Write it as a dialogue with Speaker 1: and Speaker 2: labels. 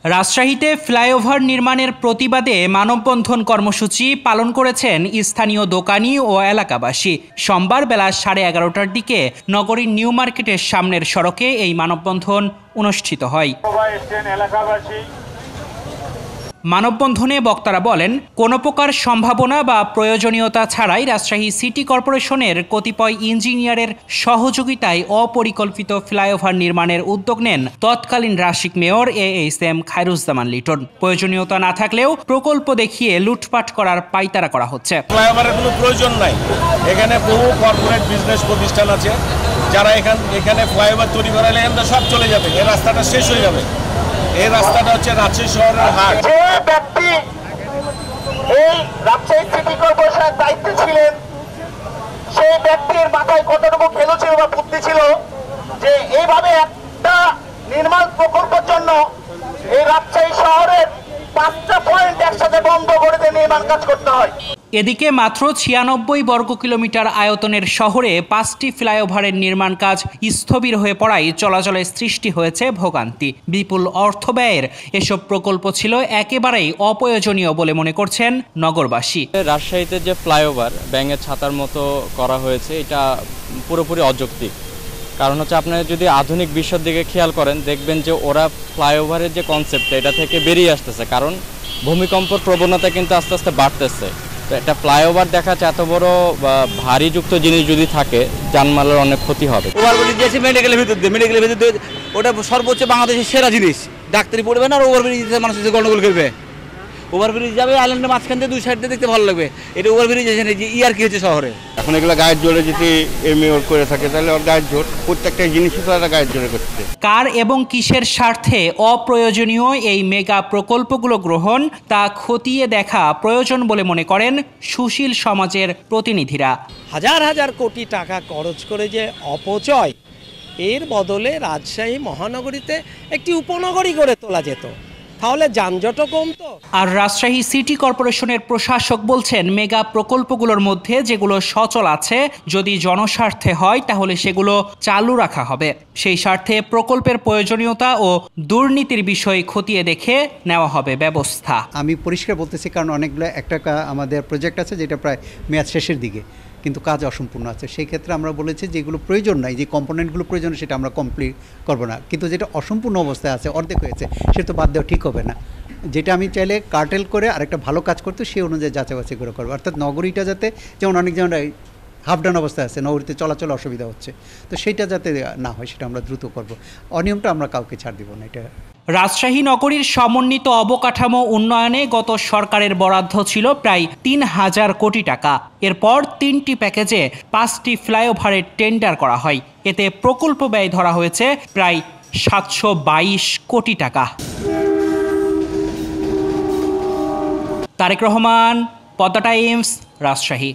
Speaker 1: রাজশাহীতে ফ্লাইওভার নির্মাণের প্রতিবাদে মানববন্ধন কর্মসূচি পালন করেছেন স্থানীয় দোকানি ও এলাকাবাসী। সোমবার বেলা 11:30টার দিকে নগরীর নিউ মার্কেটের সামনের সড়কে এই মানববন্ধন অনুষ্ঠিত হয়। মানববন্ধনে বক্তারা বলেন, কোনো প্রকার সম্ভাবনা বা প্রয়োজনীয়তা ছাড়াই রাজশাহী সিটি কর্পোরেশনের কতিপয় ইঞ্জিনিয়ারের সহযোগিতায় অপরিকল্পিত ফ্লাইওভার নির্মাণের উদ্যোগ নেন তৎকালীন রাশিক মেয়র AHM খায়রুজ্জামান লিটন। প্রয়োজনীয়তা না থাকলেও প্রকল্প দেখিয়ে লুটপাট করার পাইতারা করা হচ্ছে।
Speaker 2: ফ্লাইওভারের কোনো প্রয়োজন নাই। এখানে বহু কর্পোরেট বিজনেস প্রতিষ্ঠান আছে, যারা এখানে ফ্লাইওভার তৈরি করালে সব চলে যাবে, এই রাস্তাটা শেষ হয়ে যাবে। এই রাস্তাটা হচ্ছে রাজশাহী শহরের হাট।
Speaker 3: যে ব্যক্তি এই রাজশাহী সিটি কর্পোরেশনের দায়িত্বে ছিলেন, সেই ব্যক্তির মাথায় কতটুকু খেলো ছিল বা বুদ্ধি ছিল যে এইভাবে একটা নির্মাণ প্রকল্পের জন্য এই রাজশাহী শহরের 5টা পয়েন্ট একসাথে বন্ধ করে দিয়ে নির্মাণ কাজ করতে হয়।
Speaker 1: এদিকে মাত্র 96 বর্গ কিলোমিটার আয়তনের শহরে 5টি ফ্লাইওভারের নির্মাণ কাজ স্থবির হয়ে পড়ায় চলাচলের সৃষ্টি হয়েছে ভোগান্তি। বিপুল অর্থ ব্যয়ের এসব প্রকল্প ছিল একেবারেই অপ্রয়োজনীয় বলে মনে করছেন নগরবাসী।
Speaker 4: রাজশাহীতে যে ফ্লাইওভার ব্যাঙের ছাতার মতো করা হয়েছে, এটা পুরোপুরি অযৌক্তিক। কারণ হচ্ছে আপনারা যদি আধুনিক বিশ্বের দিকে খেয়াল করেন, দেখবেন যে ওরা ফ্লাইওভারের যে কনসেপ্ট, এটা থেকে বেরিয়ে আসতেছে। কারণ ভূমিকম্পর প্রবণতা কিন্তু আস্তে আস্তে বাড়তেছে। তো একটা ফ্লাইওভার দেখাচ্ছে এত বড় ভারীযুক্ত জিনিস যদি থাকে, জানমালের অনেক ক্ষতি হবে।
Speaker 5: ওভারব্রিজ দিয়েছে মেডিকেলের ভিতর দিয়ে, ওটা সর্বোচ্চ বাংলাদেশের সেরা জিনিস। ডাক্তারি পড়বে না, আর ওভারব্রিজ মানুষ গন্ডগোল করবে। ওভারব্রিজ যাবে আইল্যান্ডের মাঝখান দিয়ে, দুই সাইড দিয়ে দেখতে ভালো লাগবে। এটা ওভারব্রিজ এখানে যে কি হচ্ছে শহরে।
Speaker 2: এখন এগুলো গায়ের জোরে যদি মেয়র করে থাকে, তাহলে ওর গায়ের জোর, প্রত্যেকটা জিনিসই তো একটা গায়ের জোরে করছে।
Speaker 1: কার এবং কিসের স্বার্থে অপ্রয়োজনীয় এই মেগা প্রকল্পগুলো গ্রহণ তা খতিয়ে দেখা প্রয়োজন বলে মনে করেন সুশীল সমাজের প্রতিনিধিরা।
Speaker 6: হাজার হাজার কোটি টাকা খরচ করে যে অপচয়, এর বদলে রাজশাহী মহানগরীতে একটি উপনগরী করে তোলা যেত, তাহলে যানজটও কমতো।
Speaker 1: আর রাজশাহী সিটি কর্পোরেশনের প্রশাসক বলছেন, মেগা প্রকল্পগুলোর মধ্যে যেগুলো সচল আছে, যদি জনস্বার্থে হয় তাহলে সেগুলো চালু রাখা হবে। সেই স্বার্থে প্রকল্পের প্রয়োজনীয়তা ও দুর্নীতির বিষয় খতিয়ে দেখে নেওয়া হবে ব্যবস্থা।
Speaker 7: আমি পরিষ্কার বলতেছি, কারণ অনেকগুলো একটা আমাদের প্রজেক্ট আছে যেটা প্রায় মেয়াদ শেষের দিকে, কিন্তু কাজ অসম্পূর্ণ আছে। সেই ক্ষেত্রে আমরা বলেছি যেগুলো প্রয়োজন নাই, যে কম্পোনেন্টগুলো প্রয়োজন, সেটা আমরা কমপ্লিট করবো না। কিন্তু যেটা অসম্পূর্ণ অবস্থায় আছে, অর্ধেক হয়েছে, সেটা তো বাদ দেওয়া ঠিক হবে না। যেটা আমি চাইলে কার্টেল করে আরেকটা ভালো কাজ করতে, সেই অনুযায়ী যাচাই বাছাই করে করবো। অর্থাৎ নগরীটা যাতে, যেমন অনেকজন হাফ ডাউন অবস্থায় আছে, নগরীতে চলাচল অসুবিধা হচ্ছে, তো সেইটা যাতে না হয় সেটা আমরা দ্রুত করব। অনিয়মটা আমরা কাউকে ছাড় দিব না। এটা
Speaker 1: রাজশাহী নগরীর সমন্বিত অবকাঠামো উন্নয়নে গত সরকারের বরাদ্দ ছিল প্রায় 3000 কোটি টাকা। এরপর 3টি প্যাকেজে 5টি ফ্লাইওভারের টেন্ডার করা হয়। এতে প্রকল্প ব্যয় ধরা হয়েছে প্রায় 722 কোটি টাকা। তারেক রহমান, পদ্মা টাইমস, রাজশাহী।